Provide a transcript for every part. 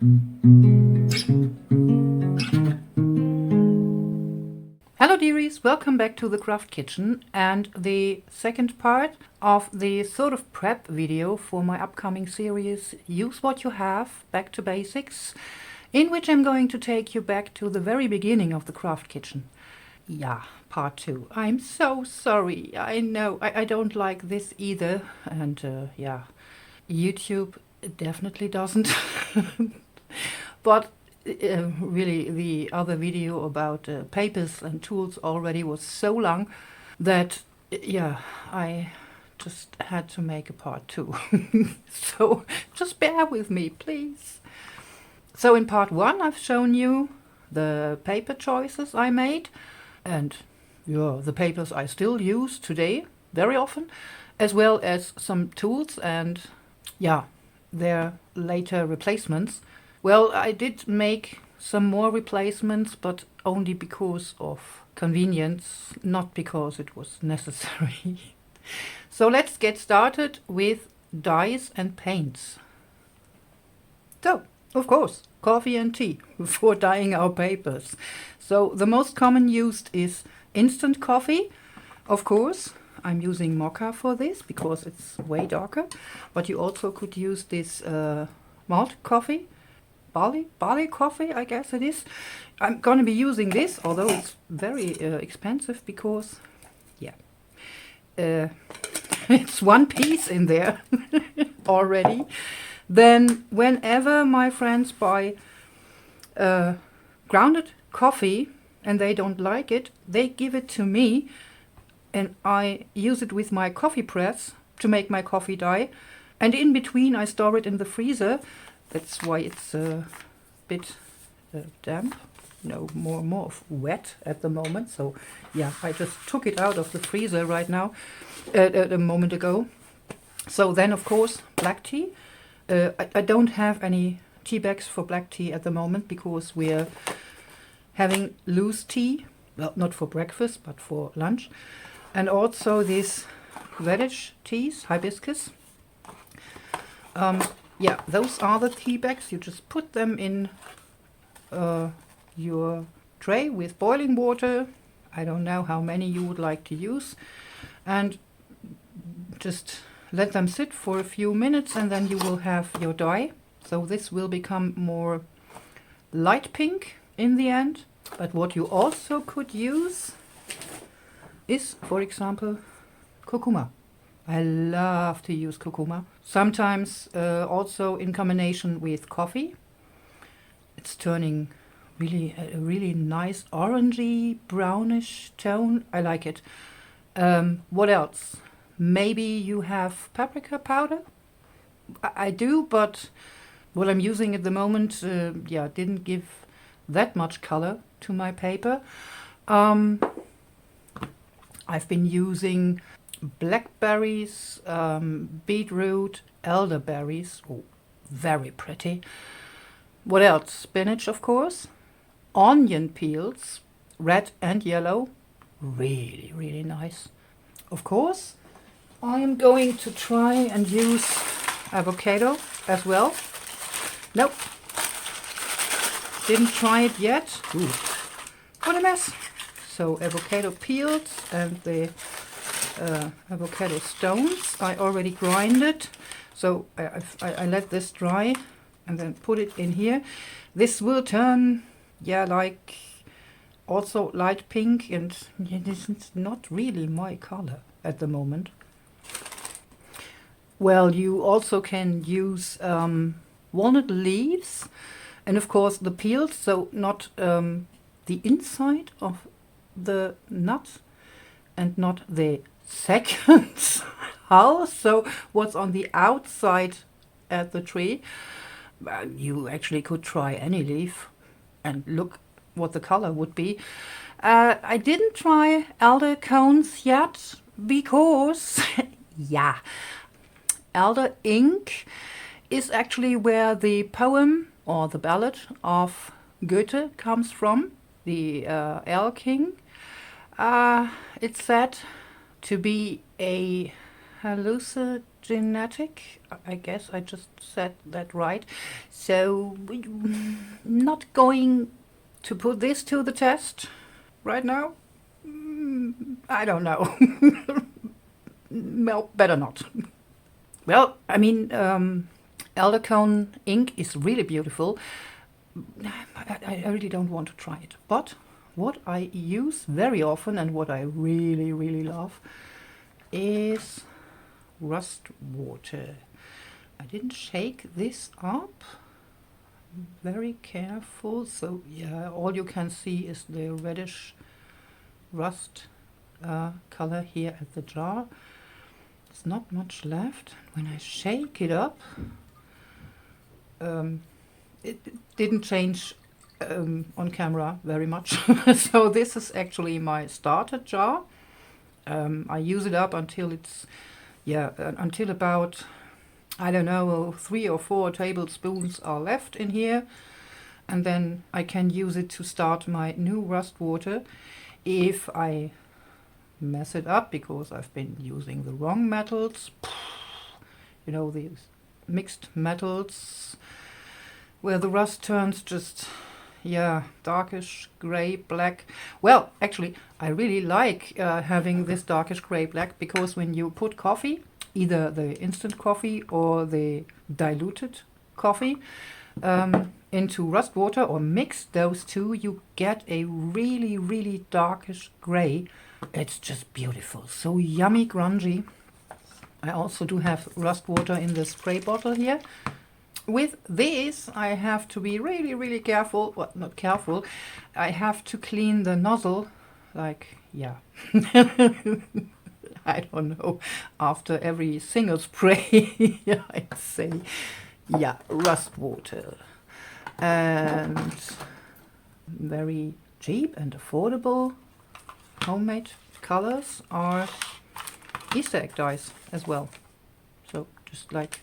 Hello dearies, welcome back to the Craft Kitchen and the second part of the sort of prep video for my upcoming series Use What You Have, Back to Basics, in which I'm going to take you back to the very beginning of the Craft Kitchen. Yeah, part 2. I'm so sorry, I know, I don't like this either, and yeah, YouTube definitely doesn't. But really, the other video about papers and tools already was so long that, yeah, I just had to make a part 2. So just bear with me, please. So in part 1, I've shown you the paper choices I made, and yeah, the papers I still use today very often, as well as some tools and, yeah, their later replacements. Well, I did make some more replacements, but only because of convenience, not because it was necessary. So let's get started with dyes and paints. So, of course, coffee and tea for dyeing our papers. So the most common used is instant coffee, of course. I'm using mocha for this because it's way darker, but you also could use this malt coffee. Barley coffee, I guess it is. I'm going to be using this, although it's very expensive because, yeah, it's one piece in there already. Then whenever my friends buy grounded coffee and they don't like it, they give it to me and I use it with my coffee press to make my coffee dye. And in between I store it in the freezer. That's why it's a bit damp, no, more wet at the moment. So yeah, I just took it out of the freezer right now, a moment ago. So then, of course, black tea. I don't have any tea bags for black tea at the moment because we're having loose tea. Well, not for breakfast, but for lunch. And also these radish teas, hibiscus. Yeah, those are the tea bags. You just put them in your tray with boiling water. I don't know how many you would like to use. And just let them sit for a few minutes and then you will have your dye. So this will become more light pink in the end. But what you also could use is, for example, curcuma. I love to use curcuma. Sometimes also in combination with coffee. It's turning really a really nice orangey brownish tone. I like it. What else? Maybe you have paprika powder? I do, but what I'm using at the moment, yeah, didn't give that much color to my paper. I've been using blackberries, beetroot, elderberries. Oh, very pretty. What else? Spinach, of course. Onion peels, red and yellow. Really, really nice. Of course, I am going to try and use avocado as well. Nope. Didn't try it yet. Ooh, what a mess. So avocado peels and the avocado stones. I already grinded, so I let this dry and then put it in here. This will turn, yeah, like also light pink, and yeah, this is not really my color at the moment. Well, you also can use walnut leaves and of course the peels, so not the inside of the nut and not the second hull, so what's on the outside at the tree. You actually could try any leaf and look what the color would be. I didn't try elder cones yet because yeah, elder ink is actually where the poem or the ballad of Goethe comes from, the Erlking. It's said to be a hallucinatory genetic. I guess I just said that right. So, not going to put this to the test right now. I don't know. Well, better not. Well, I mean, Eldercone ink is really beautiful. I really don't want to try it. But what I use very often and what I really, really love is rust water. I didn't shake this up. Very careful. So yeah, all you can see is the reddish rust color here at the jar. There's not much left. When I shake it up, it didn't change on camera very much. So this is actually my starter jar. I use it up until it's, until about, I don't know, 3 or 4 tablespoons are left in here. And then I can use it to start my new rust water. If I mess it up because I've been using the wrong metals, you know, these mixed metals where the rust turns just, darkish gray black. Well, actually I really like having this darkish gray black, because when you put coffee, either the instant coffee or the diluted coffee, into rust water or mix those two, you get a really, really darkish gray. It's just beautiful. So yummy grungy. I also do have rust water in the spray bottle here. With this, I have to be really, really careful. Well, not careful. I have to clean the nozzle, like, I don't know, after every single spray, I'd say, rust water. And very cheap and affordable homemade colors are Easter egg dies as well. So just like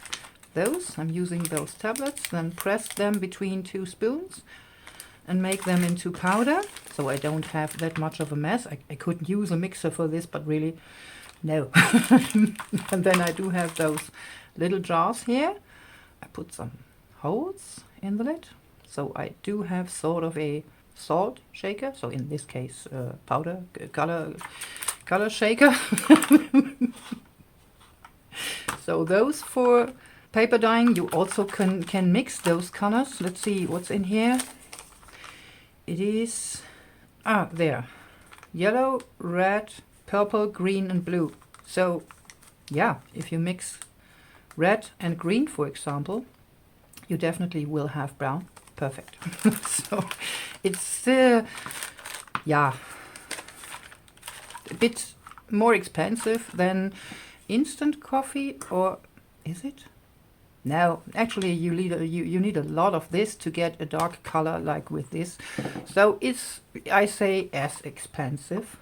those, I'm using those tablets, then press them between 2 spoons and make them into powder, so I don't have that much of a mess. I could use a mixer for this, but really, no. And then I do have those little jars here. I put some holes in the lid, so I do have sort of a salt shaker, so in this case powder color shaker. So those for paper dyeing. You also can mix those colors. Let's see what's in here. It is there, yellow, red, purple, green and blue. So if you mix red and green, for example, you definitely will have brown. Perfect. So it's a bit more expensive than instant coffee, or is it? No, actually you need a lot of this to get a dark color like with this. So it's, I say, as expensive.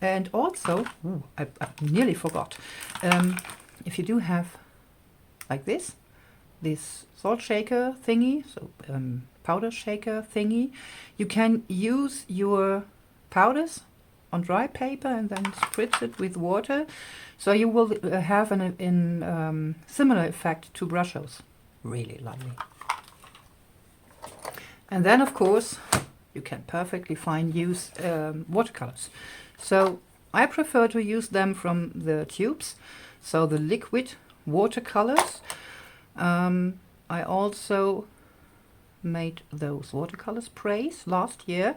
And also, I nearly forgot, if you do have like this salt shaker thingy, so powder shaker thingy, you can use your powders on dry paper and then spritz it with water, so you will have an similar effect to brushes. Really lovely. And then of course you can perfectly fine use watercolors. So I prefer to use them from the tubes, so the liquid watercolors. I also made those watercolor sprays last year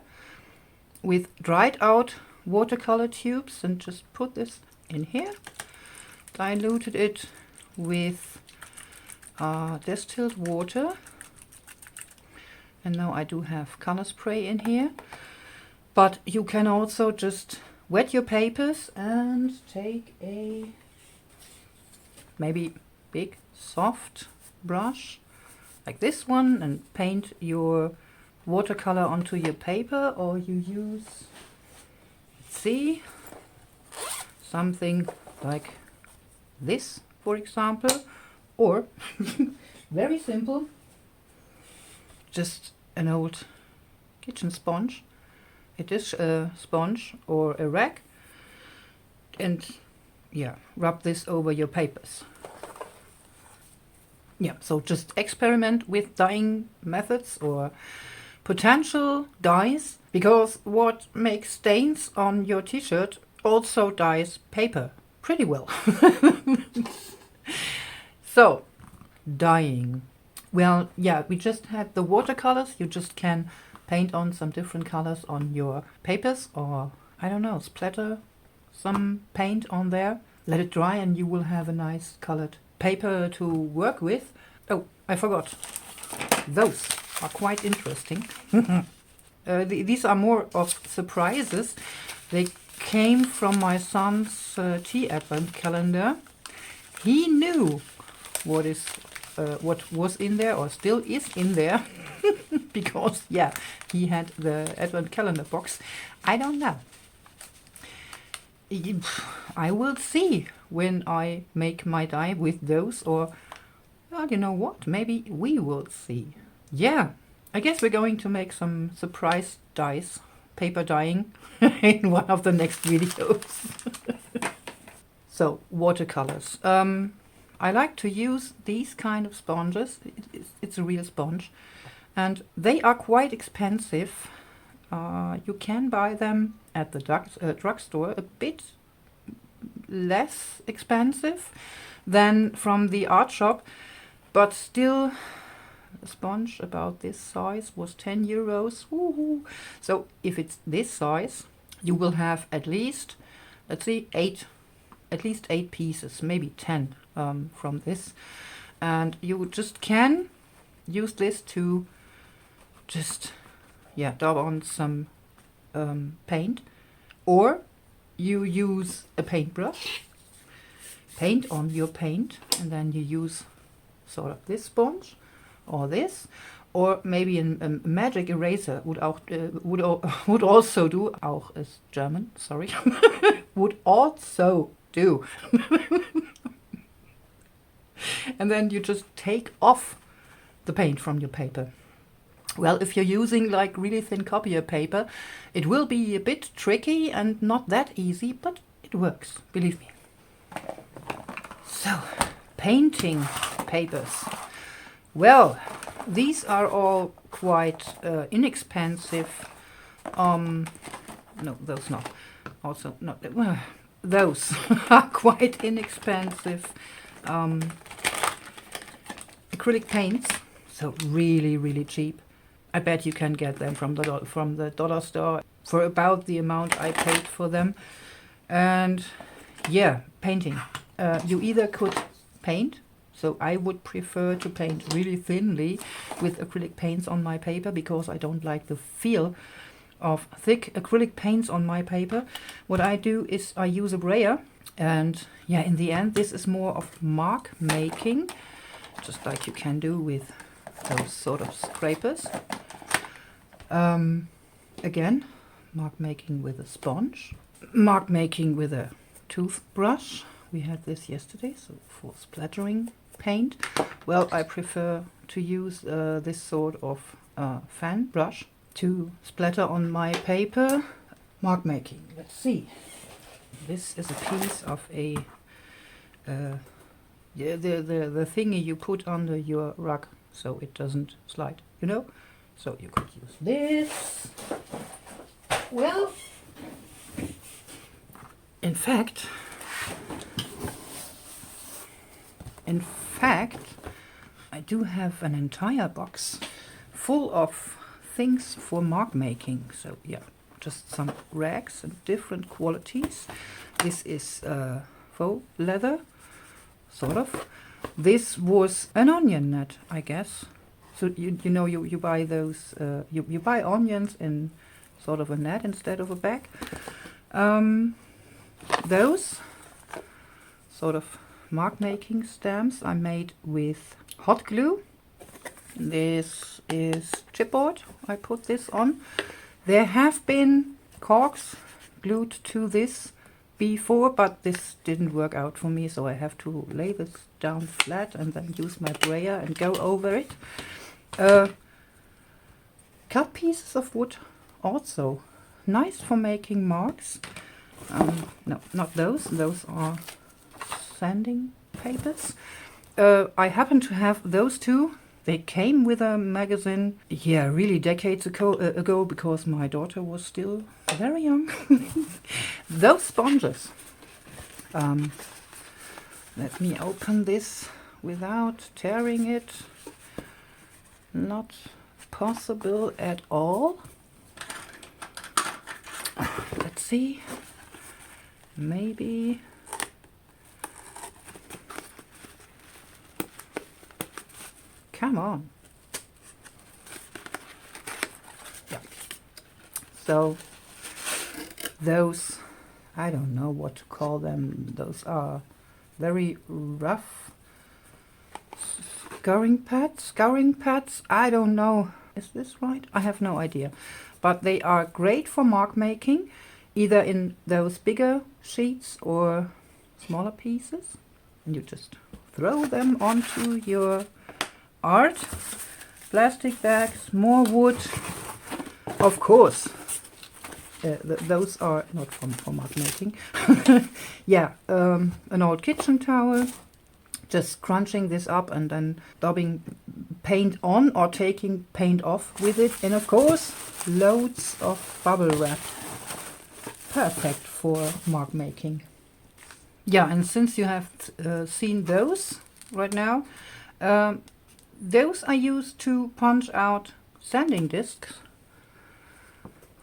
with dried out watercolor tubes, and just put this in here, diluted it with distilled water, and now I do have color spray in here. But you can also just wet your papers and take a maybe big soft brush like this one and paint your watercolor onto your paper, or you use, let's see, something like this, for example, or very simple, just an old kitchen sponge, a dish sponge or a rag, and rub this over your papers. Yeah, so just experiment with dyeing methods or potential dyes, because what makes stains on your t-shirt also dyes paper pretty well. So, dyeing. Well, yeah, we just had the watercolors. You just can paint on some different colors on your papers, or, I don't know, splatter some paint on there. Let it dry and you will have a nice colored paper to work with. Oh, I forgot. Those are quite interesting. These are more of surprises. They came from my son's tea advent calendar. He knew what was in there, or still is in there, because yeah, he had the advent calendar box. I don't know. I will see when I make my die with those, or well, you know what? Maybe we will see. Yeah, I guess we're going to make some surprise dies, paper dyeing, in one of the next videos. So, watercolors. I like to use these kind of sponges. It's a real sponge. And they are quite expensive. You can buy them at the drugstore a bit less expensive than from the art shop. But still, a sponge about this size was 10 euros. Woohoo! So if it's this size, you will have at least, let's see, at least 8 pieces, maybe 10 from this. And you just can use this to just, yeah, dab on some paint. Or you use a paintbrush, paint on your paint, and then you use sort of this sponge or this, or maybe a magic eraser would also do. Auch is German, sorry. Would also do. And then you just take off the paint from your paper. Well, if you're using like really thin copier paper, it will be a bit tricky and not that easy, but it works, believe me. So, painting papers. Well, these are all quite inexpensive. No, those not. Also, not. Those are quite inexpensive acrylic paints. So really, really cheap. I bet you can get them from the dollar store for about the amount I paid for them. And yeah, painting. You either could paint. So I would prefer to paint really thinly with acrylic paints on my paper, because I don't like the feel of thick acrylic paints on my paper. What I do is I use a brayer, and yeah, in the end this is more of mark making, just like you can do with those sort of scrapers. Again, mark making with a sponge, mark making with a toothbrush. We had this yesterday, so for splattering paint. Well, I prefer to use this sort of fan brush to splatter on my paper. Mark making, let's see. This is a piece of a the thingy you put under your rug so it doesn't slide, you know? So you could use this. Well, in fact, I do have an entire box full of things for mark making. So yeah, just some rags and different qualities. This is faux leather, sort of. This was an onion net, I guess. So you know you buy those you buy onions in sort of a net instead of a bag. Those sort of mark making stamps I made with hot glue. This is chipboard. I put this on. There have been corks glued to this before, but this didn't work out for me, so I have to lay this down flat and then use my brayer and go over it. Cut pieces of wood also nice for making marks. No, not those. Those are sanding papers. I happen to have those two. They came with a magazine, yeah, really decades ago because my daughter was still very young. Those sponges. Let me open this without tearing it. Not possible at all. Let's see. Maybe. Come on. Yeah. So those, I don't know what to call them. Those are very rough scouring pads. I don't know. Is this right? I have no idea. But they are great for mark making, either in those bigger sheets or smaller pieces. And you just throw them onto your art. Plastic bags, more wood. Of course. Those are not for mark making. Yeah, an old kitchen towel. Just crunching this up and then daubing paint on or taking paint off with it. And of course, loads of bubble wrap. Perfect for mark making. Yeah, and since you have seen those right now, those I use to punch out sanding discs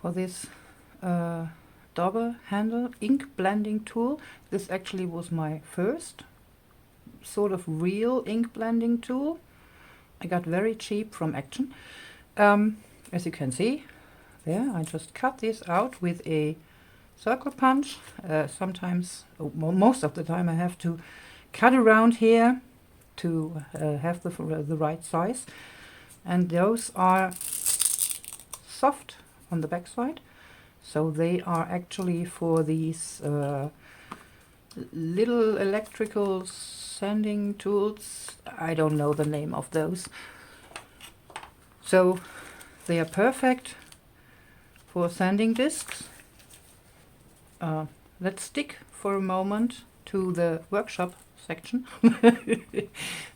for this double handle ink blending tool. This actually was my first sort of real ink blending tool. I got very cheap from Action. As you can see there, I just cut this out with a circle punch. Sometimes, most of the time, I have to cut around here to have the right size. And those are soft on the back side, so they are actually for these little electrical sanding tools. I don't know the name of those. So they are perfect for sanding discs. Let's stick for a moment to the workshop section.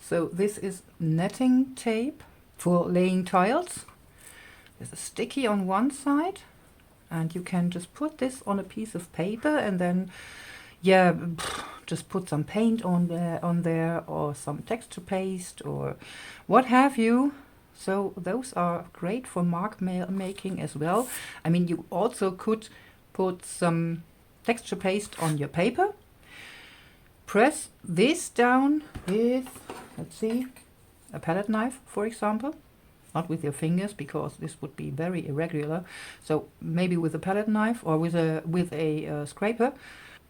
So this is netting tape for laying tiles. There's a sticky on one side, and you can just put this on a piece of paper and then, yeah, just put some paint on there or some texture paste or what have you. So those are great for mark making as well. I mean, you also could put some texture paste on your paper. Press this down with, let's see, a palette knife, for example. Not with your fingers, because this would be very irregular. So maybe with a palette knife or with a scraper.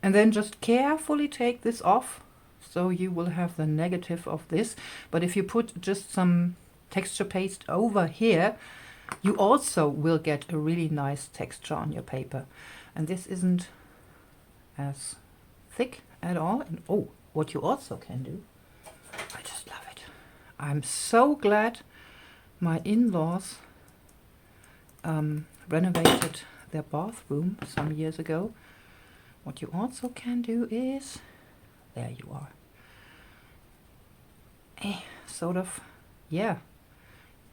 And then just carefully take this off, so you will have the negative of this. But if you put just some texture paste over here, you also will get a really nice texture on your paper. And this isn't as thick at all. And oh, what you also can do, I just love it. I'm so glad my in-laws renovated their bathroom some years ago. What you also can do is, there you are, sort of, yeah,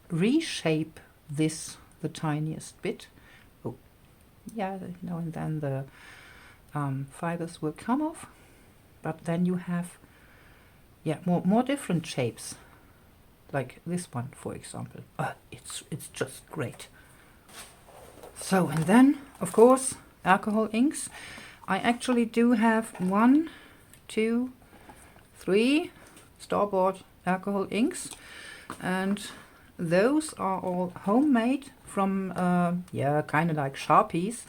reshape this the tiniest bit. Oh, yeah, now and then the fibers will come off, but then you have, yeah, more different shapes, like this one, for example. It's just great. So, and then, of course, alcohol inks. I actually do have 1, 2, 3 store-bought alcohol inks, and those are all homemade from, yeah, kind of like Sharpies.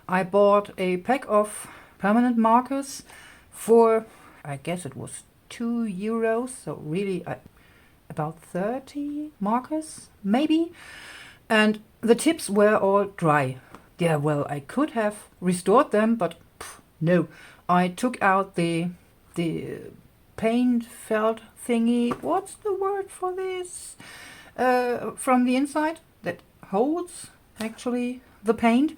I bought a pack of permanent markers for, I guess it was €2, so really about 30 markers, maybe. And the tips were all dry. Yeah, well, I could have restored them, but no. I took out the paint felt thingy. What's the word for this? From the inside that holds actually the paint.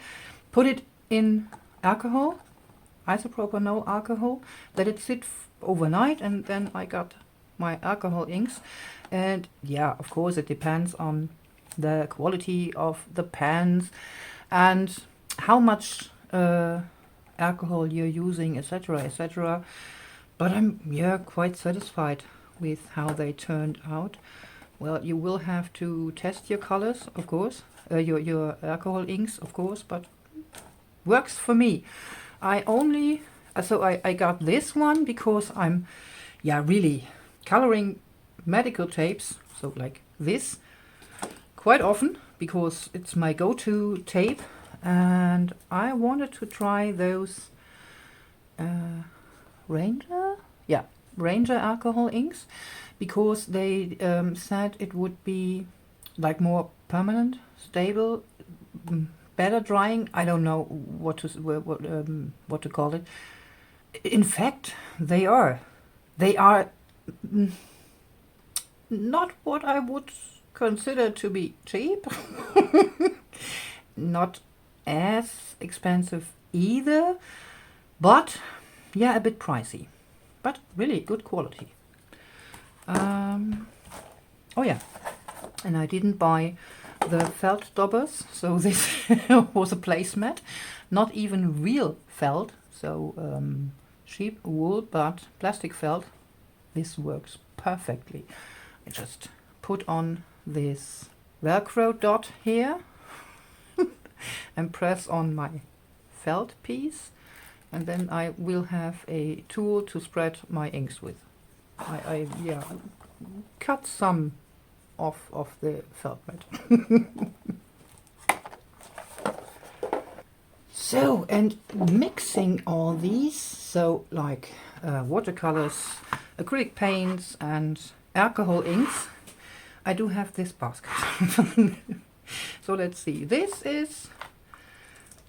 Put it in isopropyl alcohol. Let it sit overnight, and then I got my alcohol inks. And yeah, of course it depends on the quality of the pens and how much alcohol you're using, etc., etc. But I'm, yeah, quite satisfied with how they turned out. Well, you will have to test your colors, of course, your alcohol inks, of course, but works for me. I only, so I got this one because I'm, yeah, really coloring medical tapes, so like this, quite often, because it's my go-to tape, and I wanted to try those Ranger? Yeah, Ranger alcohol inks, because they said it would be like more permanent, stable, better drying. I don't know what to call it. In fact, they are. They are not what I would consider to be cheap. Not as expensive either, but yeah, a bit pricey. But really good quality. Oh yeah, and I didn't buy the felt daubers, so this was a placemat. Not even real felt, so cheap wool, but plastic felt. This works perfectly. I just put on this Velcro dot here and press on my felt piece, and then I will have a tool to spread my inks with. I yeah, cut some off of the felt mat. So, and mixing all these, so like watercolors, acrylic paints and alcohol inks, I do have this basket. So let's see, this is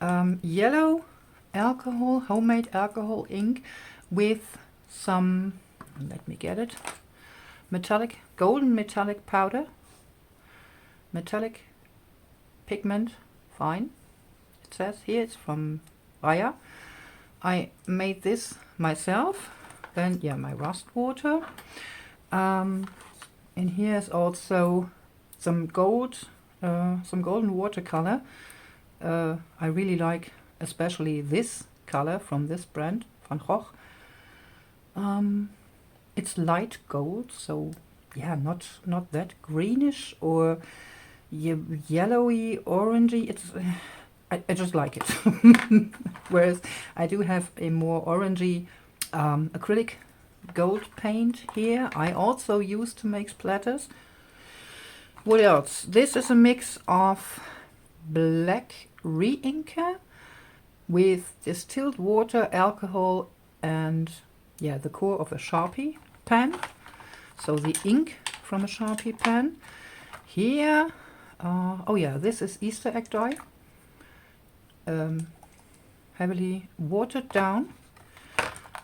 yellow alcohol, homemade alcohol ink with some, let me get it, metallic, golden metallic powder, metallic pigment, fine. It says here it's from Raya. I made this myself. Then yeah, my rust water. And here's also some gold, some golden watercolor. I really like especially this color from this brand, Van Gogh. It's light gold, so yeah, not that greenish or yellowy, orangey. It's I just like it. Whereas I do have a more orangey acrylic gold paint here. I also use to make splatters. What else? This is a mix of black re-inker with distilled water, alcohol, and yeah, the core of a Sharpie pen. So the ink from a Sharpie pen. Here, oh yeah, this is Easter egg dye. Heavily watered down.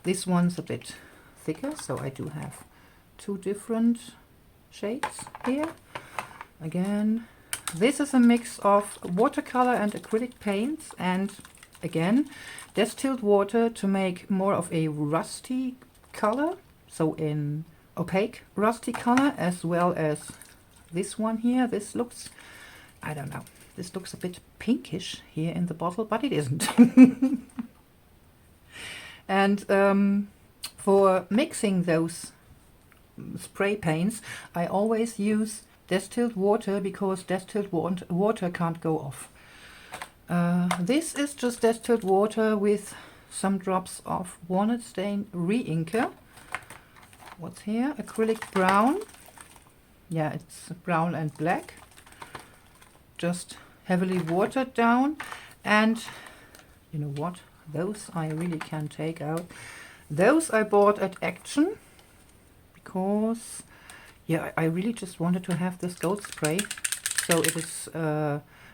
This one's a bit thicker, so I do have two different shades here. Again, this is a mix of watercolor and acrylic paints, and again, distilled water to make more of a rusty color, so in opaque rusty color, as well as this one here. This looks, I don't know, this looks a bit pinkish here in the bottle, but it isn't. And for mixing those spray paints, I always use distilled water, because distilled water can't go off. This is just distilled water with some drops of walnut stain re-inker. What's here? Acrylic brown. Yeah, it's brown and black. Just heavily watered down. And you know what? Those I really can take out. Those I bought at Action because yeah, I really just wanted to have this gold spray. So it is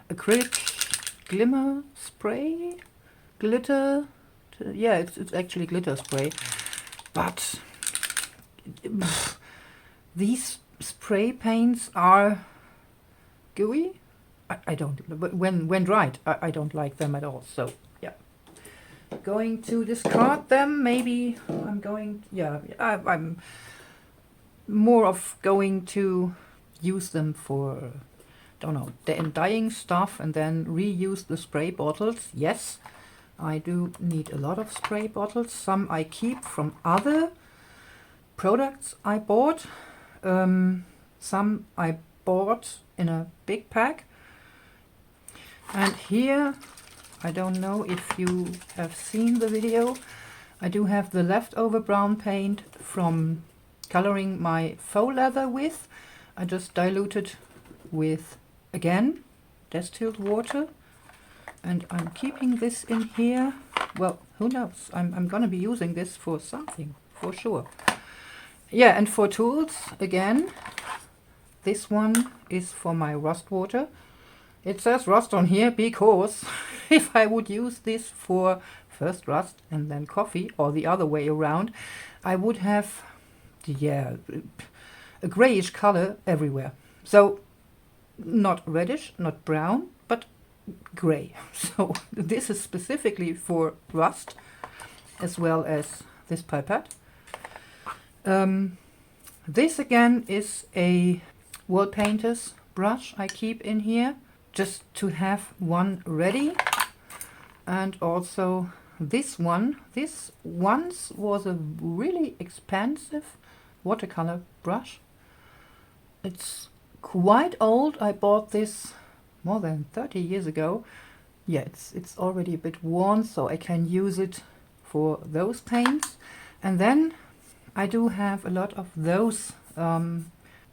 acrylic glimmer spray, glitter. Yeah, it's actually glitter spray. But these spray paints are gooey. I don't. But when dried, I don't like them at all. So yeah, going to discard them. Maybe I'm going. Yeah, I'm more of going to use them for, don't know, dyeing stuff and then reuse the spray bottles. Yes, I do need a lot of spray bottles. Some I keep from other products I bought. Some I bought in a big pack. And here, I don't know if you have seen the video, I do have the leftover brown paint from coloring my faux leather with. I just diluted with, again, distilled water. And I'm keeping this in here. Well, who knows? I'm gonna be using this for something, for sure. Yeah, and for tools, again, this one is for my rust water. It says rust on here because if I would use this for first rust and then coffee, or the other way around, I would have, yeah, a grayish color everywhere. So not reddish, not brown, but gray. So this is specifically for rust, as well as this pipette. This again is a wall painter's brush I keep in here, just to have one ready. And also this one. This once was a really expensive watercolor brush. It's quite old. I bought this more than 30 years ago. Yeah, it's already a bit worn, so I can use it for those paints. And then I do have a lot of those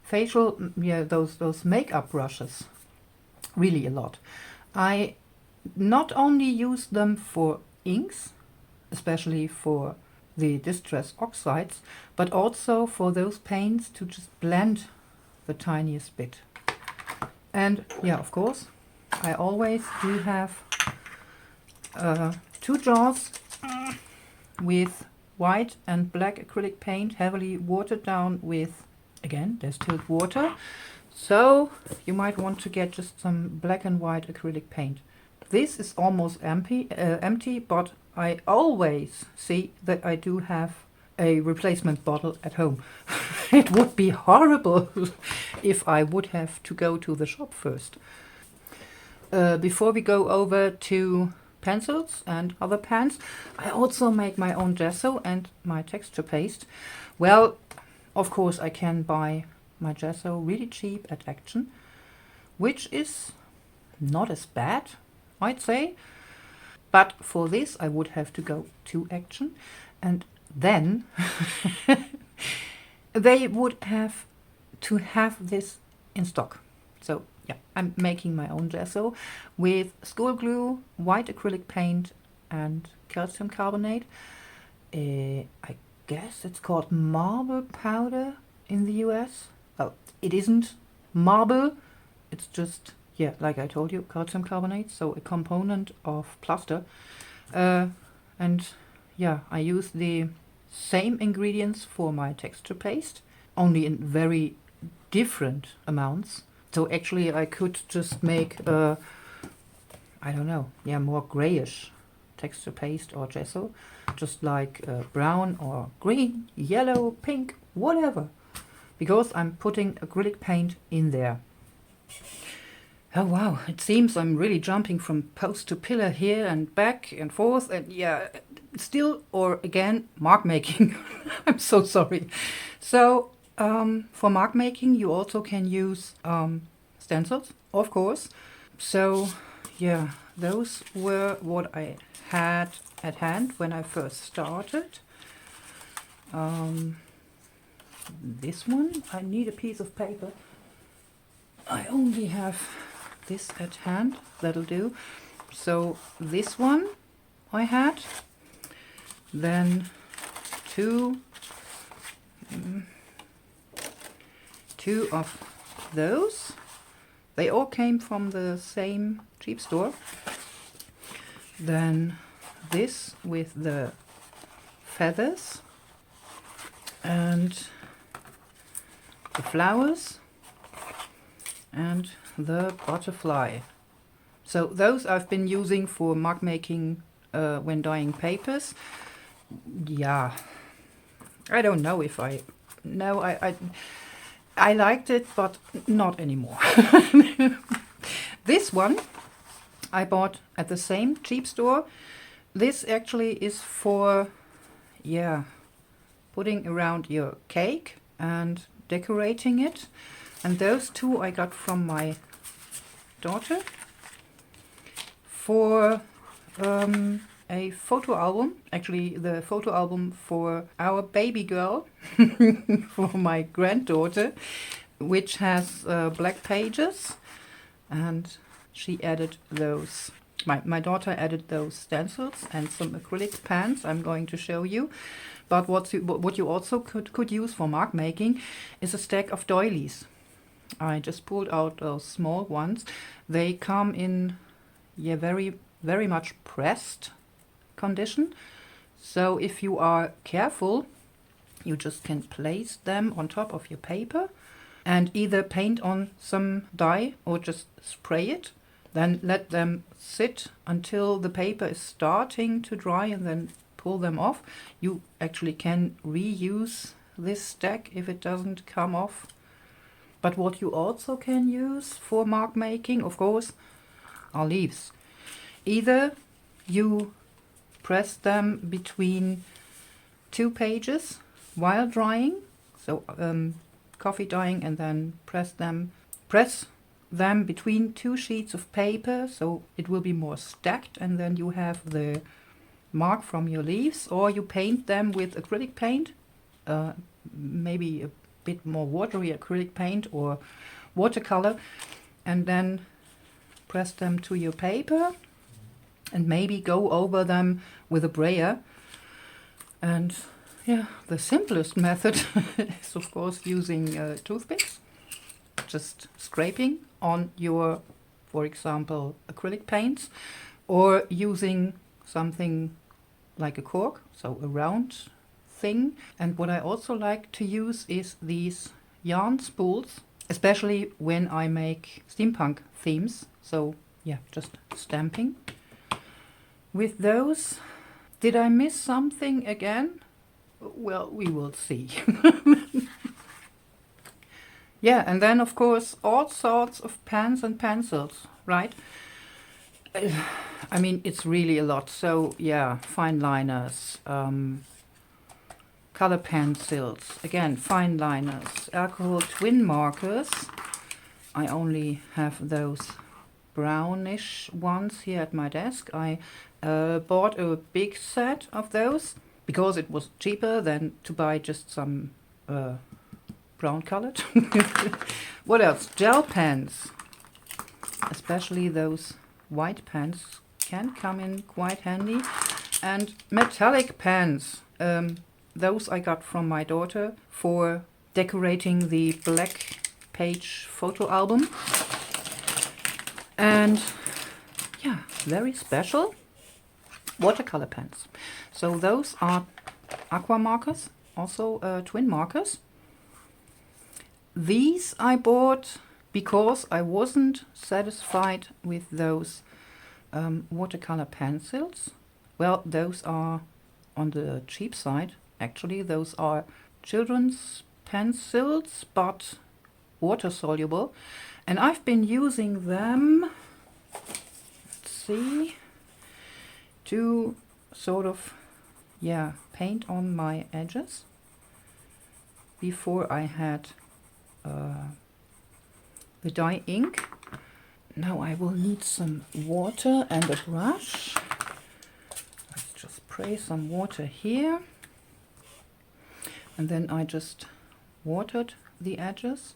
facial, yeah, those makeup brushes. Really a lot. I not only use them for inks, especially for the distress oxides, but also for those paints to just blend the tiniest bit. And yeah, of course, I always do have 2 jars with white and black acrylic paint, heavily watered down with, again, distilled water. So you might want to get just some black and white acrylic paint. This is almost empty, but I always see that I do have a replacement bottle at home. It would be horrible if I would have to go to the shop first. Before we go over to pencils and other pens, I also make my own gesso and my texture paste. Well, of course I can buy my gesso really cheap at Action, which is not as bad, I'd say. But for this I would have to go to Action, and then they would have to have this in stock. So yeah, I'm making my own gesso with school glue, white acrylic paint and calcium carbonate. I guess it's called marble powder in the US. Well, it isn't marble, it's just, yeah, like I told you, calcium carbonate, so a component of plaster. And yeah, I use the same ingredients for my texture paste, only in very different amounts. So actually I could just make I don't know, yeah, more grayish texture paste or gesso, just like brown or green, yellow, pink, whatever, because I'm putting acrylic paint in there. Oh wow, it seems I'm really jumping from post to pillar here and back and forth, and yeah, still, or again, mark making. I'm so sorry. So for mark making you also can use stencils, of course. So yeah, those were what I had at hand when I first started. This one, I need a piece of paper. I only have this at hand, that'll do. So this one I had, then two of those. They all came from the same cheap store. Then this with the feathers and the flowers and the butterfly. So those I've been using for mark making when dyeing papers. Yeah, I don't know if I no, I liked it, but not anymore. This one I bought at the same cheap store. This actually is for, yeah, putting around your cake and decorating it. And those two I got from my daughter for a photo album, actually the photo album for our baby girl, for my granddaughter, which has black pages, and she added those, my daughter added those stencils and some acrylic pans I'm going to show you. But what you also could use for mark making is a stack of doilies. I just pulled out those small ones. They come in, yeah, very much pressed condition. So if you are careful, you just can place them on top of your paper and either paint on some dye or just spray it. Then let them sit until the paper is starting to dry and then pull them off. You actually can reuse this stack if it doesn't come off. But what you also can use for mark making, of course, are leaves. Either you press them between two pages while drying, so coffee dyeing, and then press them between two sheets of paper, so it will be more stacked, and then you have the mark from your leaves. Or you paint them with acrylic paint, maybe a bit more watery acrylic paint or watercolor, and then press them to your paper and maybe go over them with a brayer. And yeah, the simplest method is of course using toothpicks, just scraping on your, for example, acrylic paints, or using something like a cork, so a round thing. And what I also like to use is these yarn spools, especially when I make steampunk themes. So yeah, just stamping with those. Did I miss something again? Well, we will see. Yeah, and then of course all sorts of pens and pencils, right? I mean, it's really a lot. So yeah, fine liners, color pencils, again, fine liners, alcohol twin markers. I only have those brownish ones here at my desk. I bought a big set of those because it was cheaper than to buy just some brown colored. What else? Gel pens, especially those white pens can come in quite handy. And metallic pens, those I got from my daughter for decorating the black page photo album. And yeah, very special watercolor pens. So those are aqua markers, also twin markers. These I bought because I wasn't satisfied with those watercolor pencils. Well, those are on the cheap side. Actually, those are children's pencils, but water soluble. And I've been using them, let's see, to sort of, yeah, paint on my edges. Before I had the dye ink. Now I will need some water and a brush. Let's just spray some water here. And then I just watered the edges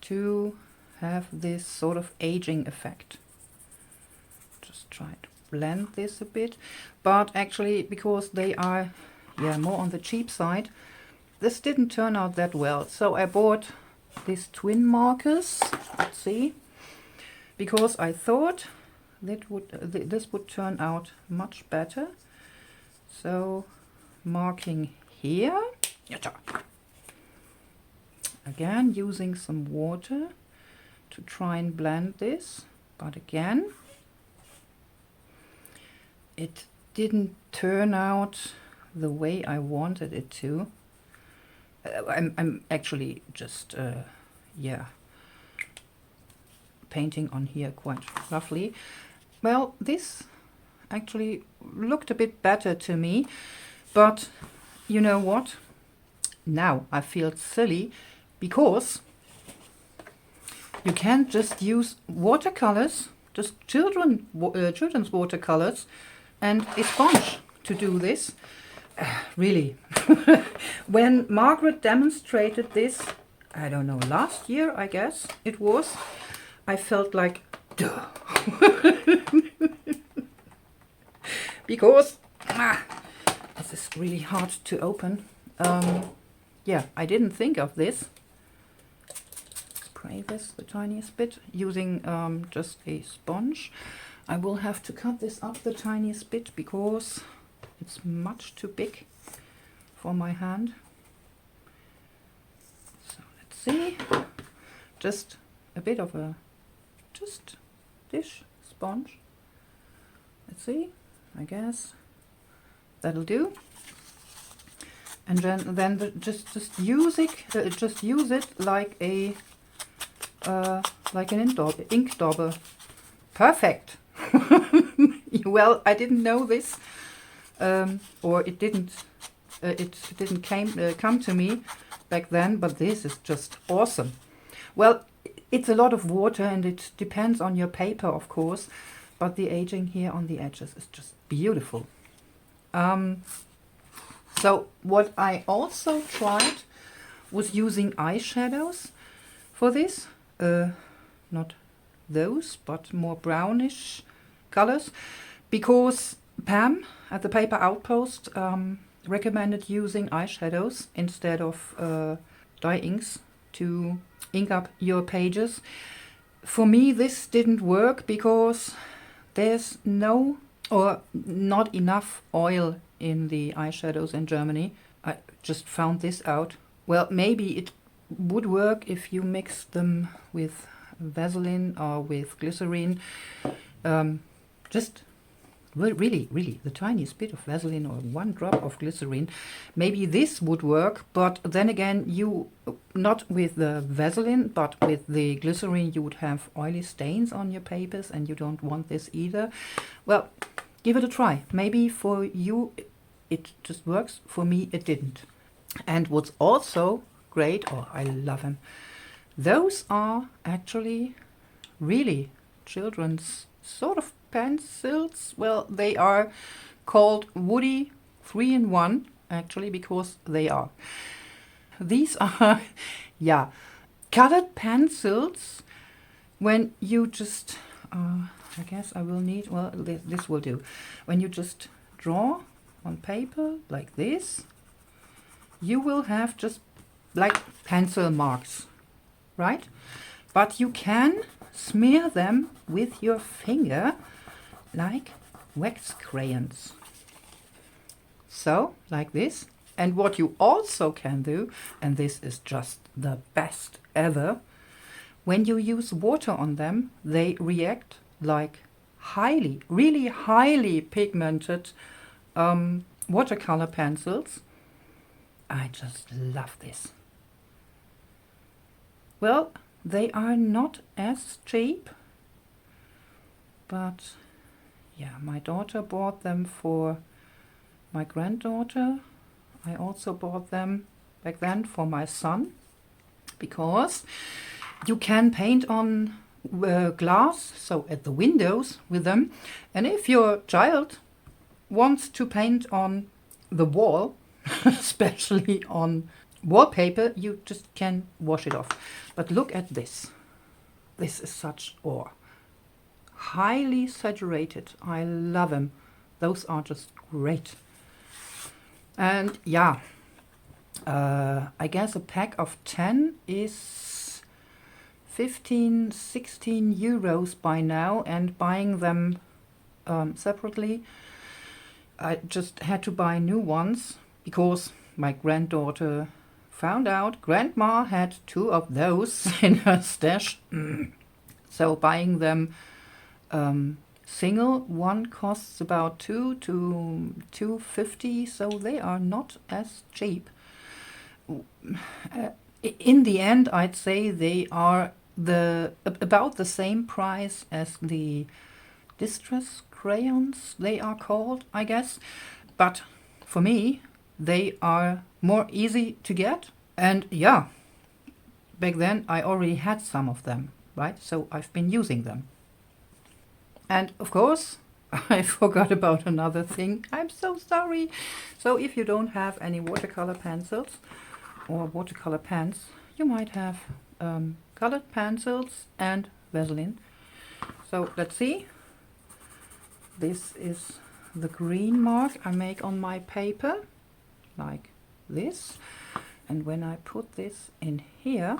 to have this sort of aging effect. Just try to blend this a bit. But actually, because they are, yeah, more on the cheap side, this didn't turn out that well. So I bought these twin markers, let's see, because I thought that this would turn out much better. So marking here, again using some water to try and blend this, but again it didn't turn out the way I wanted it to. I'm actually just, yeah, painting on here quite roughly. Well, this actually looked a bit better to me, but you know what? Now I feel silly because you can't just use watercolors, just children's watercolors and a sponge to do this. Really. When Margaret demonstrated this, I don't know, last year I guess it was, I felt like, duh. Because this is really hard to open. Yeah, I didn't think of this. Spray this the tiniest bit using just a sponge. I will have to cut this up the tiniest bit because it's much too big for my hand. So let's see. Just a bit of a dish sponge. Let's see. I guess that'll do. And then just use it like a like an ink dauber. Perfect. Well, I didn't know this, or it didn't come to me back then. But this is just awesome. Well, it's a lot of water, and it depends on your paper, of course. But the aging here on the edges is just beautiful. So what I also tried was using eyeshadows for this. Not those, but more brownish colors. Because Pam at the Paper Outpost recommended using eyeshadows instead of dye inks to ink up your pages. For me, this didn't work because there's no or not enough oil in the eyeshadows in Germany. I just found this out. Well, maybe it would work if you mix them with Vaseline or with glycerine. Just really the tiniest bit of Vaseline or 1 drop of glycerine. Maybe this would work, but then again, you not with the Vaseline, but with the glycerine, you would have oily stains on your papers, and you don't want this either. Well, give it a try. Maybe for you it just works. For me, it didn't. And what's also great, oh, I love them. Those are actually really children's sort of pencils. Well, they are called Woody 3-in-1 actually, because they are. These are, yeah, colored pencils. When you just, I guess I will need, well, this will do. When you just draw on paper like this, you will have just like pencil marks, right? But you can smear them with your finger like wax crayons. So, like this. And what you also can do, and this is just the best ever, when you use water on them, they react like really highly pigmented watercolor pencils. I just love this. Well, they are not as cheap, but yeah, my daughter bought them for my granddaughter. I also bought them back then for my son, because you can paint on glass, so at the windows with them. And if your child wants to paint on the wall, especially on wallpaper, you just can wash it off. But look at this. This is such highly saturated. I love them. Those are just great. And yeah, I guess a pack of 10 is 15, 16 euros by now, and buying them separately, I just had to buy new ones because my granddaughter found out Grandma had 2 of those in her stash. So buying them single, one costs about 2 to 2.50, so they are not as cheap. in the end, I'd say they are about the same price as the distress crayons, they are called, I guess. But for me, they are more easy to get. And yeah, back then I already had some of them, right? So I've been using them. And of course, I forgot about another thing. I'm so sorry. So if you don't have any watercolor pencils or watercolor pens, you might have colored pencils and Vaseline. So let's see. This is the green mark I make on my paper, like this. And when I put this in here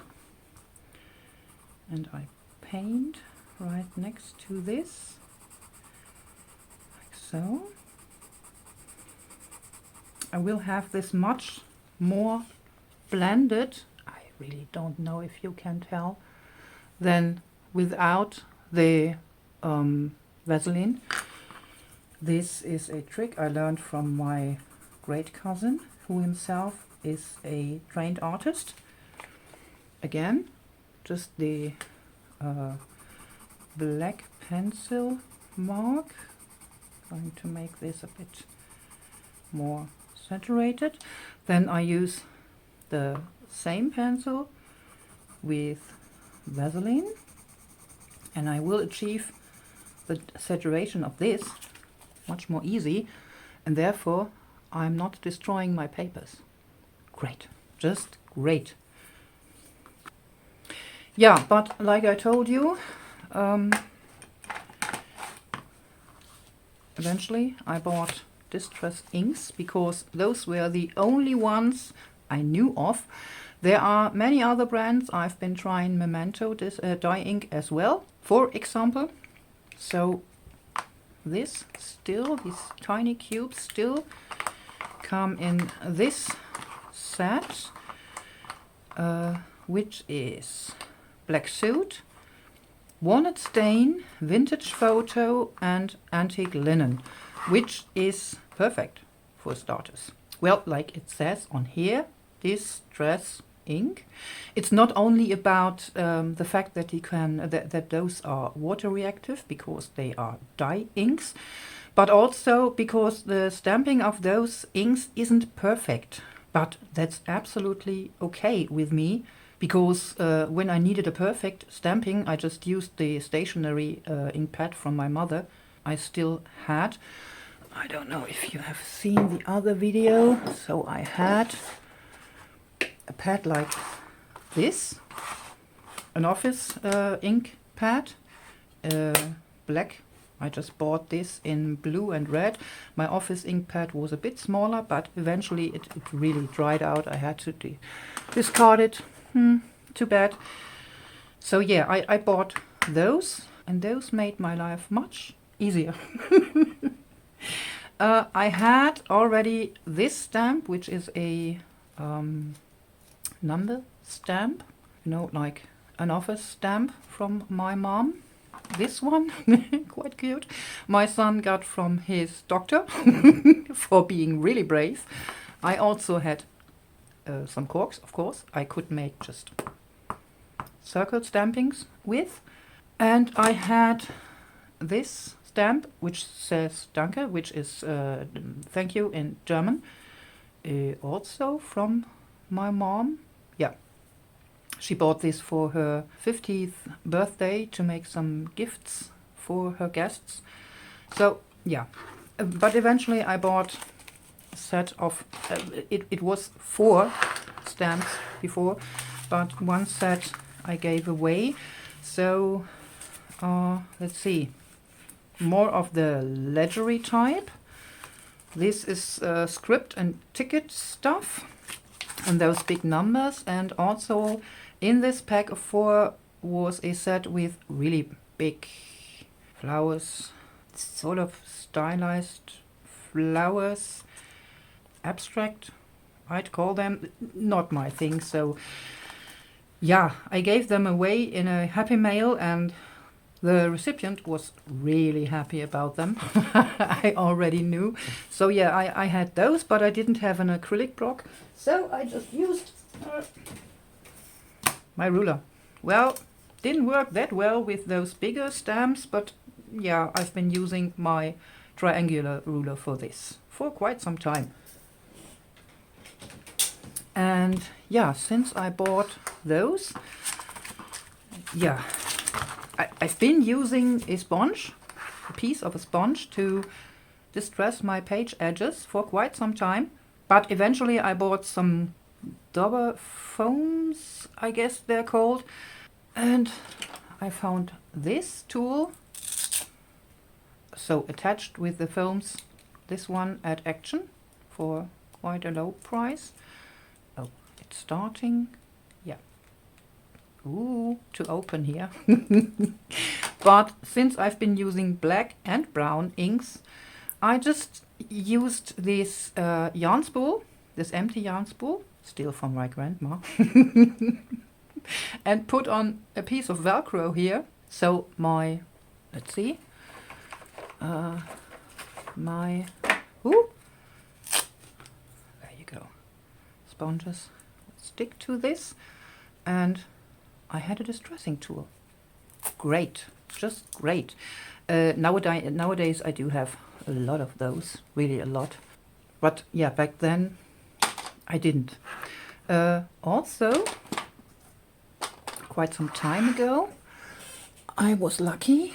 and I paint right next to this, like so, I will have this much more blended, I really don't know if you can tell, than without the Vaseline. This is a trick I learned from my great cousin, who himself is a trained artist. Again, just the black pencil mark. Going to make this a bit more saturated. Then I use the same pencil with Vaseline, and I will achieve the saturation of this much more easy, and therefore I'm not destroying my papers. Great, just great. Yeah, but like I told you, eventually I bought distress inks because those were the only ones I knew of. There are many other brands. I've been trying Memento dye ink as well, for example. So these tiny cubes still come in this set, which is Black Suit, Walnut Stain, Vintage Photo and Antique Linen, which is perfect for starters. Well, like it says on here, distress ink. It's not only about the fact that you can that those are water reactive because they are dye inks, but also because the stamping of those inks isn't perfect. But that's absolutely okay with me, because when I needed a perfect stamping, I just used the stationary ink pad from my mother I still had. I don't know if you have seen the other video. So I had a pad like this, an office ink pad, black. I just bought this in blue and red. My office ink pad was a bit smaller, but eventually it really dried out. I had to discard it. Too bad. So yeah, I bought those, and those made my life much easier. I had already this stamp, which is a number stamp, you know, like an office stamp from my mom. This one, quite cute, my son got from his doctor for being really brave. I also had some corks, of course, I could make just circle stampings with. And I had this stamp, which says Danke, which is thank you in German, also from my mom. Yeah, she bought this for her 50th birthday to make some gifts for her guests. So yeah, but eventually I bought a set of, it was 4 stamps before, but one set I gave away. So let's see, more of the ledgery type. This is script and ticket stuff, and those big numbers. And also in this pack of 4 was a set with really big flowers, sort of stylized flowers, abstract, I'd call them. Not my thing. So yeah, I gave them away in a Happy Mail, and The recipient was really happy about them. I already knew. So yeah, I had those, but I didn't have an acrylic block. So I just used my ruler. Well, didn't work that well with those bigger stamps, but yeah, I've been using my triangular ruler for this for quite some time. And yeah, since I bought those, yeah, I've been using a sponge, a piece of a sponge, to distress my page edges for quite some time. But eventually I bought some dauber foams, I guess they're called. And I found this tool. So attached with the foams, this one at Action for quite a low price. Oh, it's starting. Yeah. Ooh, to open here. But since I've been using black and brown inks, I just used this yarn spool, this empty yarn spool, still from my grandma, and put on a piece of Velcro here. So my, let's see, my, ooh, there you go, sponges stick to this, and I had a distressing tool. Great, just great. Nowadays I do have a lot of those, really a lot. But yeah, back then I didn't. Also, quite some time ago, I was lucky.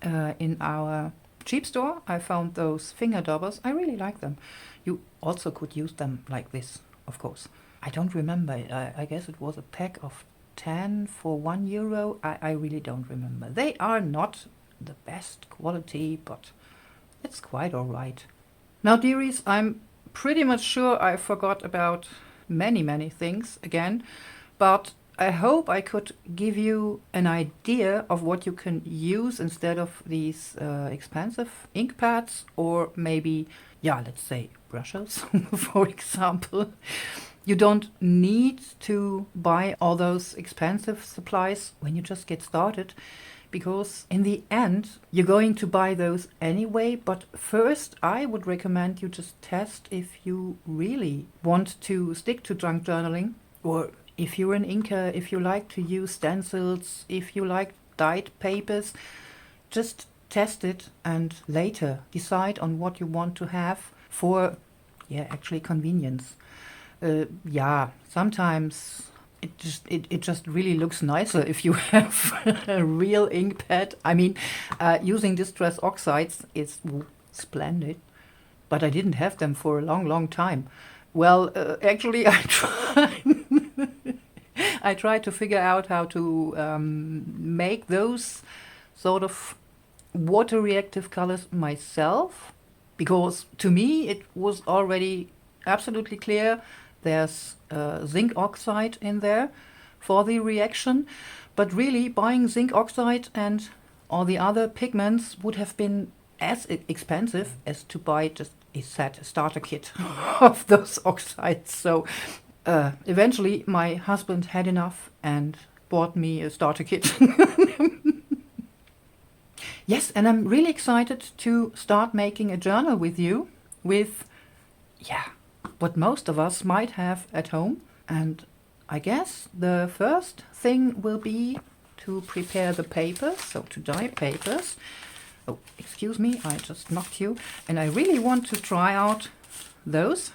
In our cheap store, I found those finger daubers. I really like them. You also could use them like this, of course. I don't remember. I guess it was a pack of 10 for €1. I really don't remember. They are not the best quality, but it's quite alright. Now, dearies, I'm pretty much sure I forgot about many things again, but I hope I could give you an idea of what you can use instead of these expensive ink pads, or maybe, yeah, let's say brushes, for example. You don't need to buy all those expensive supplies when you just get started, because in the end you're going to buy those anyway. But first I would recommend you just test if you really want to stick to junk journaling, or if you're an inker, if you like to use stencils, if you like dyed papers. Just test it and later decide on what you want to have for, yeah, actually convenience. Yeah, sometimes it just really looks nicer if you have a real ink pad. I mean, using distress oxides is splendid, but I didn't have them for a long time. Well, actually, I tried to figure out how to make those sort of water reactive colors myself, because to me it was already absolutely clear there's zinc oxide in there for the reaction, but really buying zinc oxide and all the other pigments would have been as expensive as to buy just a set starter kit of those oxides. So eventually my husband had enough and bought me a starter kit. Yes, and I'm really excited to start making a journal with you with, yeah, what most of us might have at home. And I guess the first thing will be to prepare the papers, so to dye papers. Oh, excuse me, I just knocked you. And I really want to try out those.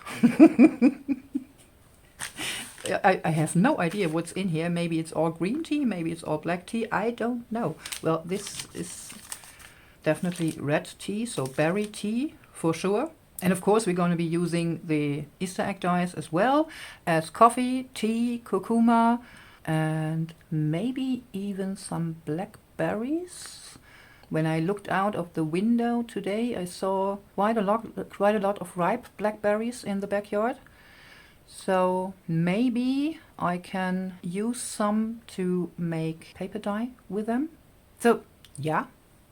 I have no idea what's in here. Maybe it's all green tea, maybe it's all black tea. I don't know. Well, this is definitely red tea, so berry tea for sure. And of course we're going to be using the Easter egg dyes as well as coffee, tea, curcuma, and maybe even some blackberries. When I looked out of the window today, I saw quite a lot of ripe blackberries in the backyard. So maybe I can use some to make paper dye with them. So yeah,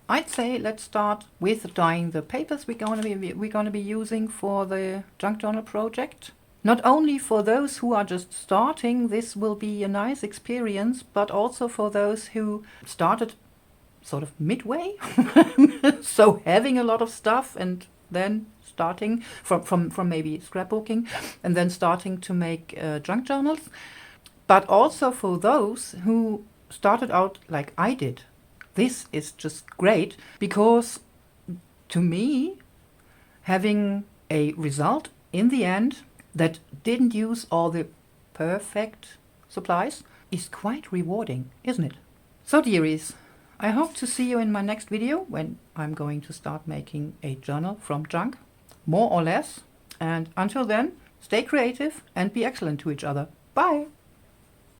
I'd say let's start with dyeing the papers we're going to be using for the junk journal project. Not only for those who are just starting, this will be a nice experience, but also for those who started sort of midway. So having a lot of stuff and then starting from maybe scrapbooking and then starting to make junk journals. But also for those who started out like I did, this is just great, because to me, having a result in the end that didn't use all the perfect supplies is quite rewarding, isn't it? So dearies, I hope to see you in my next video when I'm going to start making a journal from junk, more or less. And until then, stay creative and be excellent to each other. Bye!